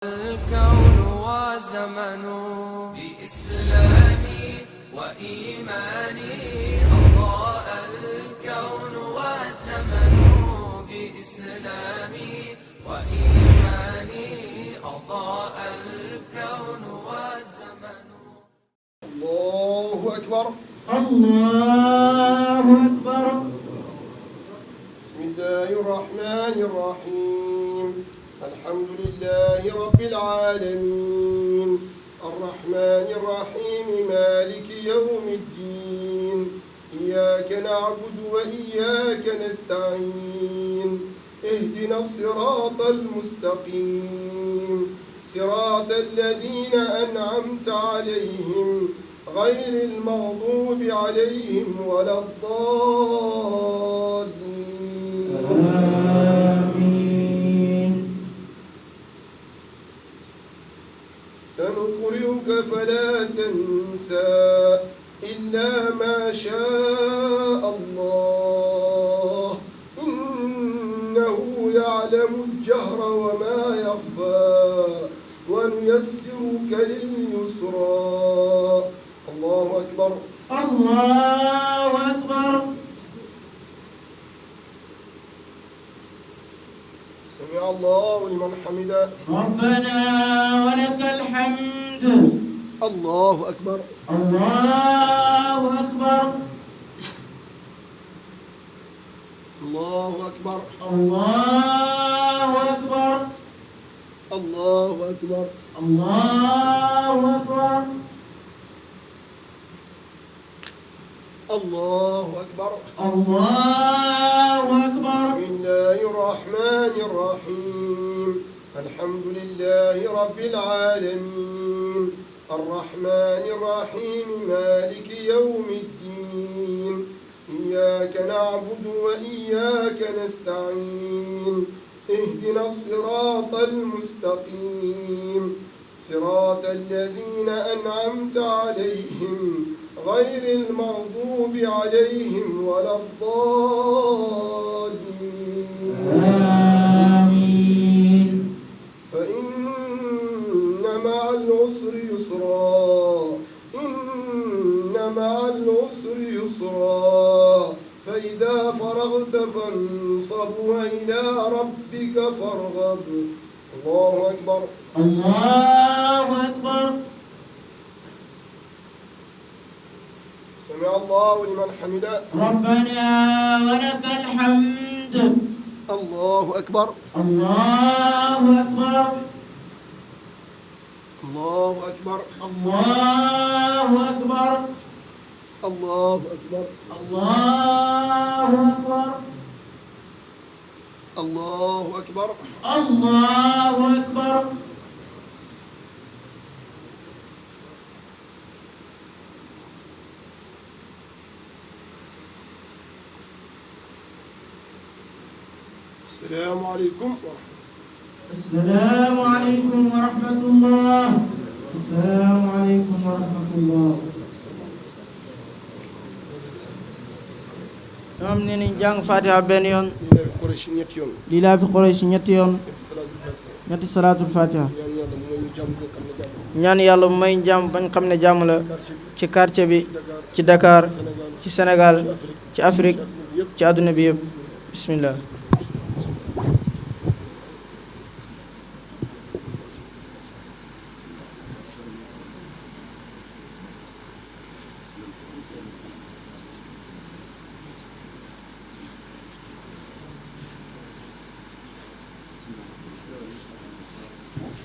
الكون والزمن بإسلامي وإيماني أضاء الكون والزمن بإسلامي وإيماني أضاء الكون والزمن. الله أكبر الله أكبر. بسم الله الرحمن الرحيم. الحمد لله رب العالمين الرحمن الرحيم مالك يوم الدين إياك نعبد وإياك نستعين اهدنا الصراط المستقيم صراط الذين أنعمت عليهم غير المغضوب عليهم ولا الضالين. سنقرئك فلا تنسى إلا ما شاء الله إنه يعلم الجهر وما يخفى ونيسرك لليسرى. الله أكبر الله أكبر. سمع الله لمن حمده ربنا ولك الحمد. الله أكبر الله أكبر. الله أكبر الله أكبر. الله أكبر الله أكبر. الله أكبر. الله أكبر. بسم الله الرحمن الرحيم. الحمد لله رب العالمين الرحمن الرحيم مالك يوم الدين إياك نعبد وإياك نستعين اهدنا الصراط المستقيم صراط الذين أنعمت عليهم غير المغضوب عليهم ولا الضالين. آمين. فإن مع العسر يسرا إن مع العسر يسرا فإذا فرغت فانصب وإلى ربك فارغب. الله أكبر الله أكبر. سمع الله لمن حمده ربنا ولك الحمد. الله أكبر الله أكبر. الله أكبر الله أكبر. الله أكبر الله أكبر. الله أكبر. الله أكبر. السلام عليكم السلام عليكم ورحمة الله. السلام عليكم ورحمة الله. ñoom ne ni jàng Fatiha benn yoon. Quraysh ñetti yoon. lii laa fi Quraysh ñetti yoon. ñetti salaatul Fatiha. ñaan yàlla mu may jàmm bañ xam ne jàmm la ci quartier bi ci Dakar ci Sénégal ci Afrique ci àdduna bi yëpp. bismillah.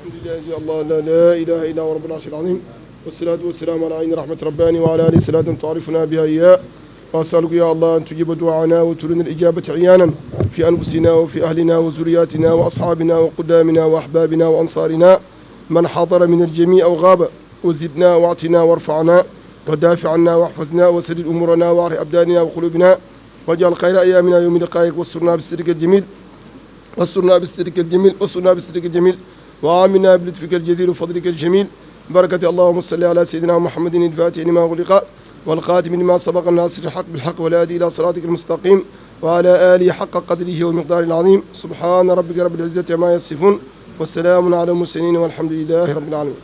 الحمد لله الله لا إله إلا هو رب العرش العظيم والصلاة والسلام على عين رحمة رباني وعلى آله صلاة تعرفنا بها إياه. وأسألك يا الله أن تجيب دعاءنا وترنا الإجابة عيانا في أنفسنا وفي أهلنا وزرياتنا وأصحابنا وقدامنا وأحبابنا وأنصارنا من حضر من الجميع أو غاب وزدنا واعطنا وارفعنا ودافع عنا واحفظنا وسدد أمورنا وأعرف أبداننا وقلوبنا واجعل خير أيامنا يوم لقائك واسترنا بسترك الجميل واسترنا بسترك الجميل واسترنا بسترك الجميل وآمنا بلطفك الجزيل وفضلك الجميل بركة اللهم صل على سيدنا محمد الفاتح لما غلق والخاتم لما سبق الناصر الحق بالحق والهادي إلى صراطك المستقيم وعلى آله حق قدره ومقداره العظيم. سبحان ربك رب العزة عما يصفون والسلام على المرسلين والحمد لله رب العالمين.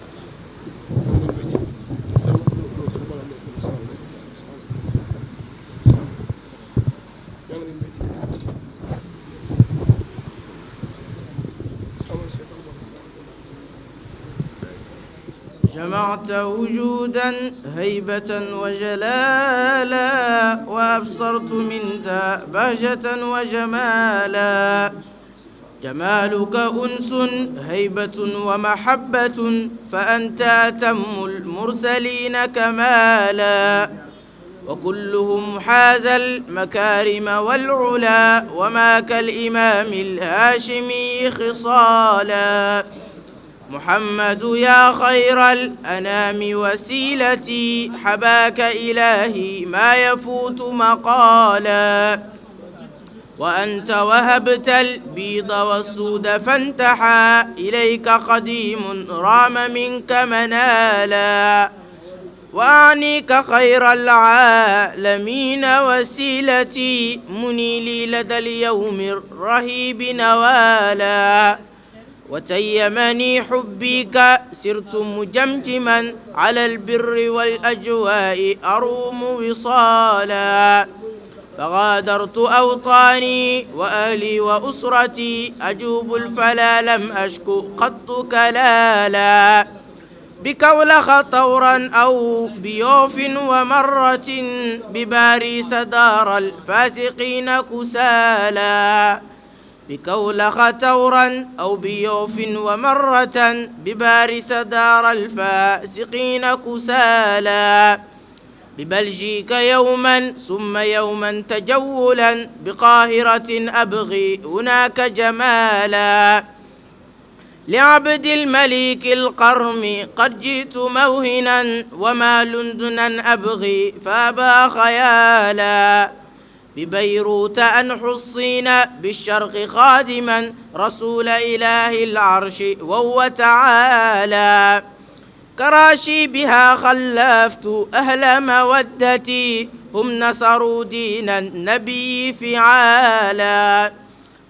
جمعت وجودا هيبة وجلالا وأبصرت من ذا بهجة وجمالا. جمالك أنس هيبة ومحبة فأنت أتم المرسلين كمالا. وكلهم حاز المكارم والعلا وما كالإمام الهاشمي خصالا. محمد يا خير الأنام وسيلتي حباك إلهي ما يفوت مقالا. وأنت وهبت البيض والسود فانتحى إليك قديم رام منك منالا. وأعنيك خير العالمين وسيلتي منيلي لدى اليوم الرهيب نوالا. وتيمني حبيك سرت مجمجما على البر والأجواء أروم وصالا. فغادرت أوطاني وأهلي وأسرتي أجوب الفلا لم أشكو قط كلالا. بكولخ طورا أو بيوف ومرة بباريس دار الفاسقين كسالا. بكولخ تورا أو بيوف ومرة بباريس دار الفاسقين كسالا. ببلجيك يوما ثم يوما تجولا بقاهرة أبغي هناك جمالا. لعبد الملك القرم قد جئت موهنا وما لندنا أبغي فأبى خيالا. ببيروت أنحو الصين بالشرق خادما رسول إله العرش وهو تعالى. كراشي بها خلفت أهل مودتي هم نصروا دين النبي فعالا.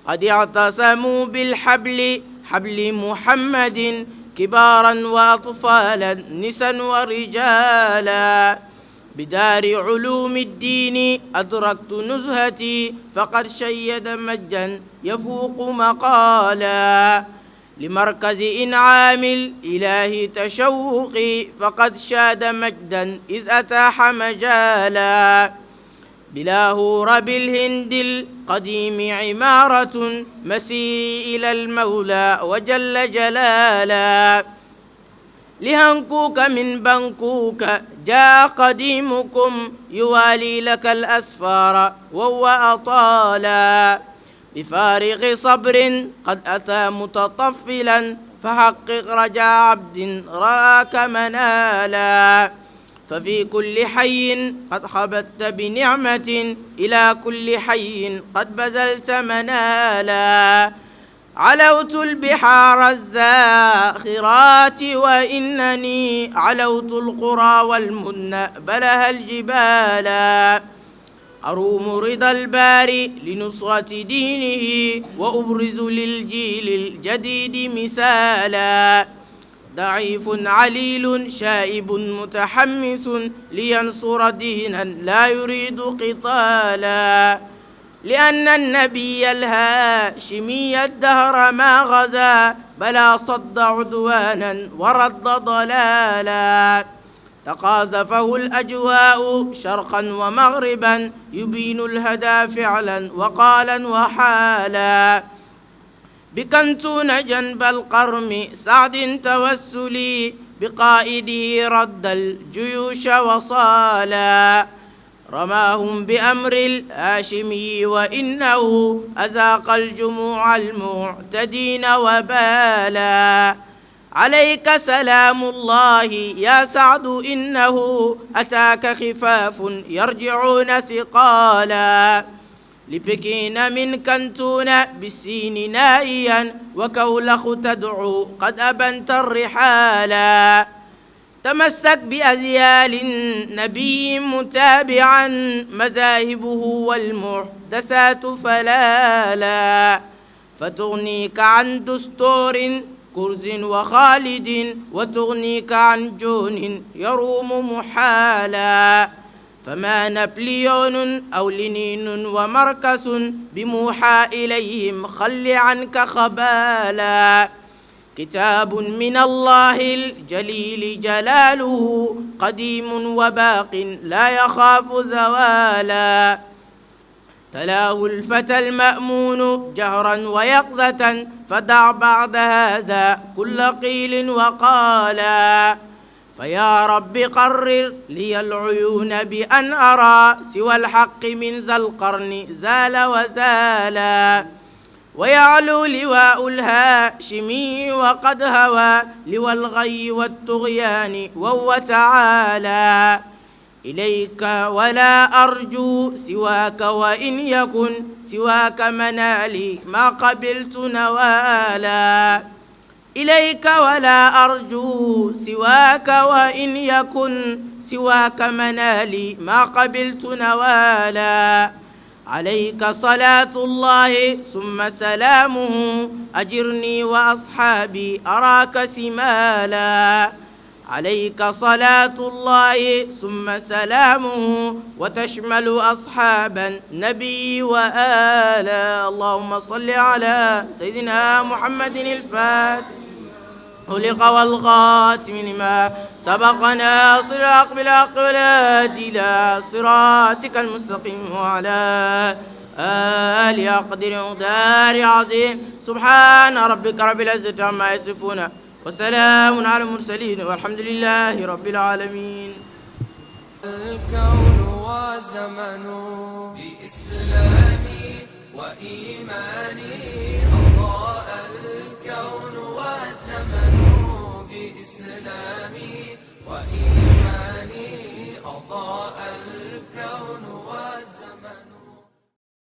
قد اعتصموا بالحبل حبل محمد كبارا وأطفالا نسا ورجالا. بدار علوم الدين أدركت نزهتي فقد شيد مجدا يفوق مقالا. لمركز إنعام الإله تشوقي فقد شاد مجدا إذ أتاح مجالا. بلاهور بالهند القديم عمارة مسيري إلى المولى وجل جلالا. لهنكوك من بنكوك جاء قديمكم يوالي لك الأسفار وهو أطالا. بفارغ صبر قد أتى متطفلا فحقق رجاء عبد رآك منالا. ففي كل حي قد خبت بنعمة إلى كل حي قد بذلت منالا. علوت البحار الزاخرات وإنني علوت القرى والمن بلها الجبالا. أروم رضا الباري لنصرة دينه وأبرز للجيل الجديد مثالا. ضعيف عليل شائب متحمس لينصر دينا لا يريد قتالا. لأن النبي الهاشمي الدهر ما غزا بلا صد عدوانا ورد ضلالا. تقاذفه الأجواء شرقا ومغربا يبين الهدى فعلا وقالا وحالا. بكنتون جنب القرم سعد توسلي بقائده رد الجيوش وصالا. رماهم بأمر الهاشمي وإنه أذاق الجموع المعتدين وبالا. عليك سلام الله يا سعد إنه أتاك خفاف يرجعون ثقالا. لبكين من كنتون بالسين نائيا وكولخ تدعو قد أبنت الرحالا. تمسك بأذيال النبي متابعا مذاهبه والمحدثات فلالا. فتغنيك عن دستور كرز وخالد وتغنيك عن جون يروم محالا. فما نابليون أو لينين ومركز بموحى إليهم خل عنك خبالا. كتاب من الله الجليل جلاله قديم وباق لا يخاف زوالا. تلاه الفتى المأمون جهرا ويقظة فدع بعد هذا كل قيل وقالا. فيا رب قرر لي العيون بأن أرى سوى الحق من ذا القرن زال وزالا. ويعلو لواء الهاشمي وقد هوى لوى الغي والطغيان وهو تعالى. إليك ولا أرجو سواك وإن يكن سواك منالي ما قبلت نوالا. إليك ولا أرجو سواك وإن يكن سواك منالي ما قبلت نوالا. عليك صلاة الله ثم سلامه أجرني وأصحابي أراك سمالا. عليك صلاة الله ثم سلامه وتشمل أصحاب النبي وآلا. اللهم صل على سيدنا محمد الفاتح خلق والخاتم لما سبقنا صراط بالحق والهادي إلى صراطك المستقيم وعلى آله قدر مقدار عظيم. سبحان ربك رب العزة عما يصفون وسلام على المرسلين والحمد لله رب العالمين. الكون وزمن بإسلامي وإيماني أضاء الكون والزمن بإسلامي وإيماني